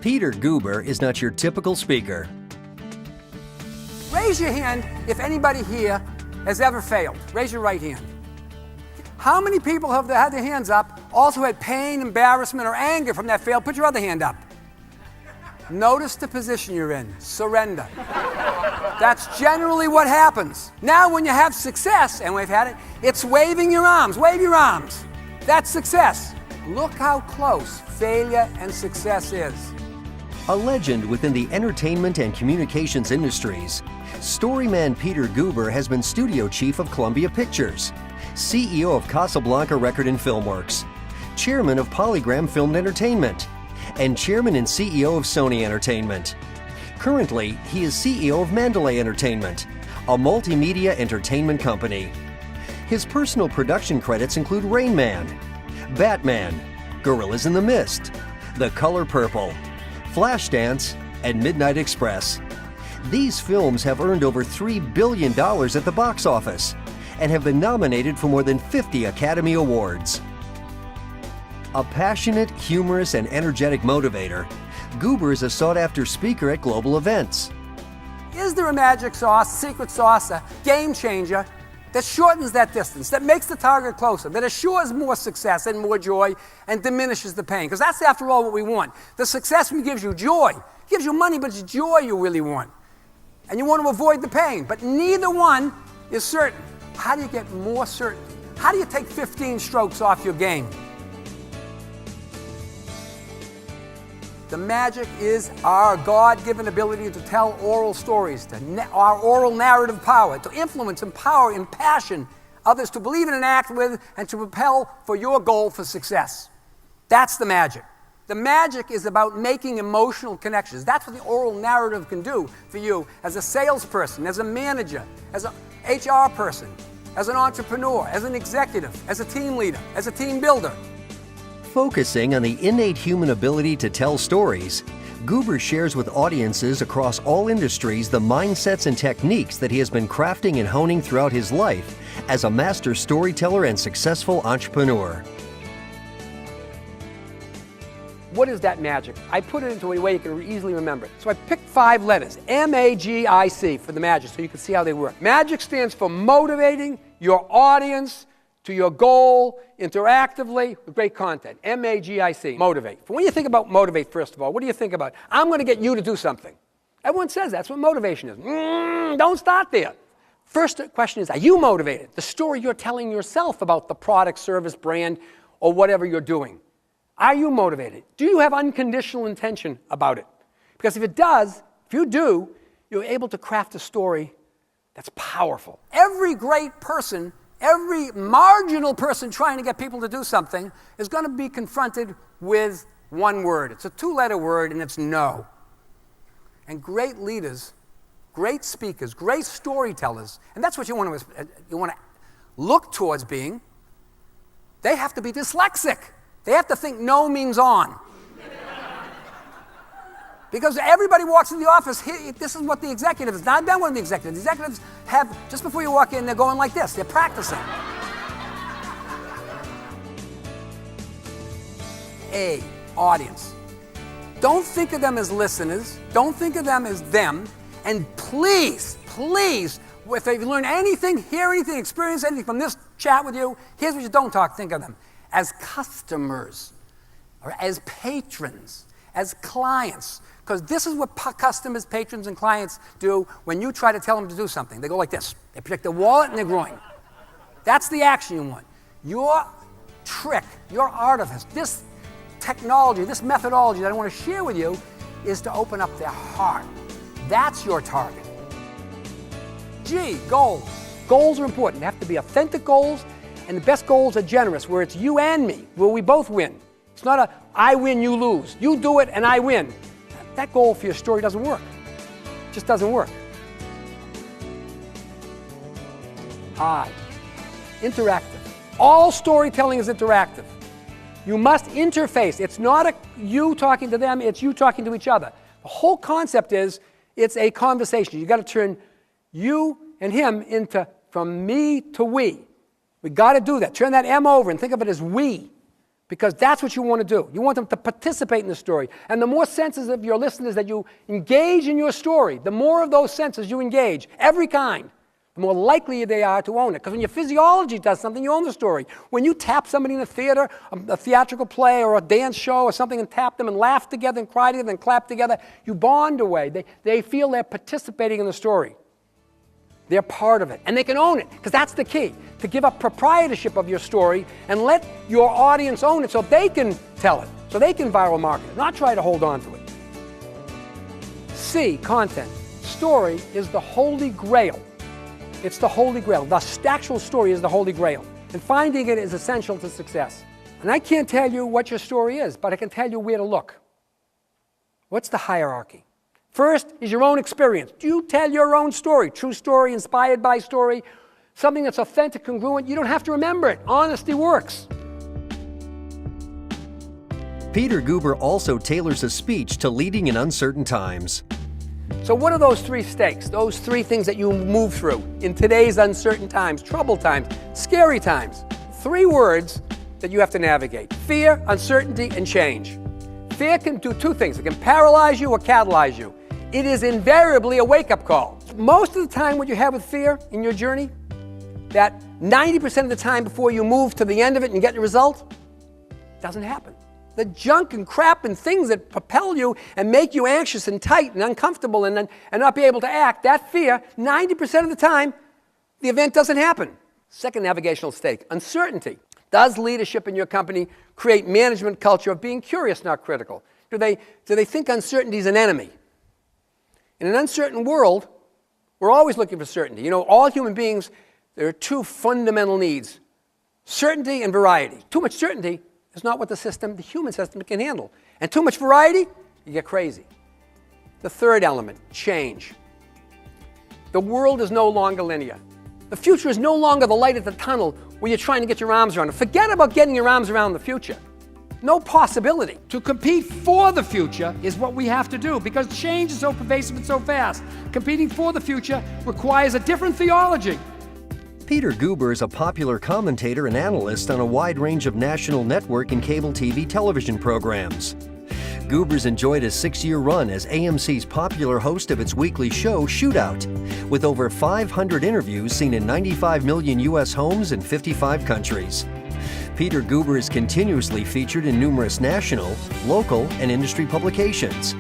Peter Guber is not your typical speaker. Raise your hand if anybody here has ever failed. Raise your right hand. How many people have had their hands up also had pain, embarrassment, or anger from that fail? Put your other hand up. Notice the position you're in. Surrender. That's generally what happens. Now when you have success, and we've had it, it's waving your arms. Wave your arms. That's success. Look how close failure and success is. A legend within the entertainment and communications industries, storyman Peter Guber has been studio chief of Columbia Pictures, CEO of Casablanca Record and Filmworks, chairman of Polygram Film Entertainment, and chairman and CEO of Sony Entertainment. Currently, he is CEO of Mandalay Entertainment, a multimedia entertainment company. His personal production credits include Rain Man, Batman, Gorillas in the Mist, The Color Purple, Flashdance, and Midnight Express. These films have earned over $3 billion at the box office and have been nominated for more than 50 Academy Awards. A passionate, humorous, and energetic motivator, Guber is a sought-after speaker at global events. Is there a magic sauce, secret sauce, a game changer that shortens that distance, that makes the target closer, that assures more success and more joy and diminishes the pain? Because that's, after all, what we want. The success gives you joy. It gives you money, but it's joy you really want. And you want to avoid the pain. But neither one is certain. How do you get more certain? How do you take 15 strokes off your game? The magic is our God-given ability to tell oral stories, our oral narrative power, to influence, empower, impassion others to believe in and act with, and to propel for your goal for success. That's the magic. The magic is about making emotional connections. That's what the oral narrative can do for you as a salesperson, as a manager, as an HR person, as an entrepreneur, as an executive, as a team leader, as a team builder. Focusing on the innate human ability to tell stories, Guber shares with audiences across all industries the mindsets and techniques that he has been crafting and honing throughout his life as a master storyteller and successful entrepreneur. What is that magic? I put it into a way you can easily remember it. So I picked 5 letters, M-A.G.I.C. for the magic, so you can see how they work. Magic stands for motivating your audience to your goal, interactively, with great content. M-A.G.I.C. Motivate. When you think about motivate, first of all, what do you think about? I'm going to get you to do something. Everyone says that's what motivation is. Don't start there. First question is, are you motivated? The story you're telling yourself about the product, service, brand, or whatever you're doing. Are you motivated? Do you have unconditional intention about it? Because if it does, if you do, you're able to craft a story that's powerful. Every great person, every marginal person trying to get people to do something is going to be confronted with one word. It's a 2-letter word, and it's no. And great leaders, great speakers, great storytellers, and that's what you want to look towards being. They have to be dyslexic. They have to think no means on. Because everybody walks in the office, this is what the executives, now I've been one of the executives. The executives have, just before you walk in, they're going like this. They're practicing. A, audience. Don't think of them as listeners. Don't think of them as them. And please, please, if they've learned anything, hear anything, experience anything from this chat with you, here's what you don't think of them. As customers, or as patrons, as clients. Because this is what customers, patrons, and clients do when you try to tell them to do something. They go like this. They protect their wallet and their groin. That's the action you want. Your trick, your artifice, this technology, this methodology that I want to share with you is to open up their heart. That's your target. G, goals. Goals are important. They have to be authentic goals, and the best goals are generous, where it's you and me, where we both win. It's not a I win, you lose. You do it and I win. That goal for your story doesn't work. It just doesn't work. I, interactive. All storytelling is interactive. You must interface. It's not you talking to them, it's you talking to each other. The whole concept is it's a conversation. You got to turn you and him from me to we. We got to do that. Turn that M over and think of it as we. because that's what you want to do. You want them to participate in the story. And the more senses of your listeners that you engage in your story, the more of those senses you engage, every kind, the more likely they are to own it. Because when your physiology does something, you own the story. When you tap somebody in a theater, a theatrical play or a dance show or something, and tap them and laugh together and cry together and clap together, you bond away. They feel they're participating in the story. They're part of it. And they can own it, because that's the key, to give up proprietorship of your story and let your audience own it so they can tell it, so they can viral market it, not try to hold on to it. C, content. Story is the holy grail. It's the holy grail. The actual story is the holy grail. And finding it is essential to success. And I can't tell you what your story is, but I can tell you where to look. What's the hierarchy? First is your own experience. Do you tell your own story? True story, inspired by story, something that's authentic, congruent. You don't have to remember it. Honesty works. Peter Guber also tailors a speech to leading in uncertain times. So what are those three stakes, those three things that you move through in today's uncertain times, troubled times, scary times? Three words that you have to navigate: fear, uncertainty, and change. Fear can do two things. It can paralyze you or catalyze you. It is invariably a wake-up call. Most of the time what you have with fear in your journey, that 90% of the time before you move to the end of it and get the result, doesn't happen. The junk and crap and things that propel you and make you anxious and tight and uncomfortable and not be able to act, that fear, 90% of the time, the event doesn't happen. Second navigational stake, uncertainty. Does leadership in your company create management culture of being curious, not critical? Do they think uncertainty is an enemy? In an uncertain world, we're always looking for certainty. You know, all human beings, there are two fundamental needs: certainty and variety. Too much certainty is not what the human system can handle. And too much variety, you get crazy. The third element, change. The world is no longer linear. The future is no longer the light at the tunnel where you're trying to get your arms around it. Forget about getting your arms around the future. No possibility. To compete for the future is what we have to do, because change is so pervasive and so fast. Competing for the future requires a different theology. Peter Guber is a popular commentator and analyst on a wide range of national network and cable TV television programs. Guber's enjoyed a 6-year run as AMC's popular host of its weekly show, Shootout, with over 500 interviews seen in 95 million U.S. homes in 55 countries. Peter Guber is continuously featured in numerous national, local, and industry publications.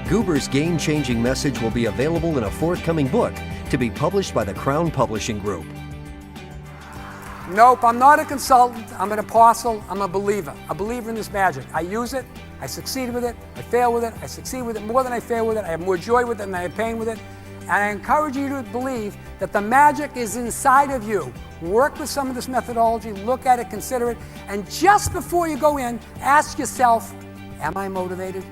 Guber's game-changing message will be available in a forthcoming book to be published by the Crown Publishing Group. Nope, I'm not a consultant. I'm an apostle. I'm a believer in this magic. I use it. I succeed with it. I fail with it. I succeed with it more than I fail with it. I have more joy with it than I have pain with it. And I encourage you to believe that the magic is inside of you. Work with some of this methodology, look at it, consider it, and just before you go in, ask yourself, am I motivated?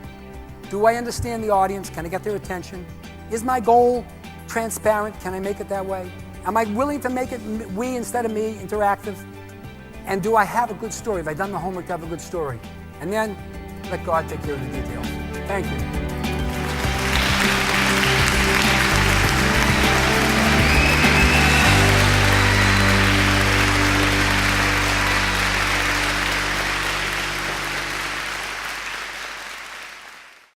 Do I understand the audience? Can I get their attention? Is my goal transparent? Can I make it that way? Am I willing to make it we instead of me, interactive? And do I have a good story? Have I done the homework to have a good story? And then let God take care of the details. Thank you.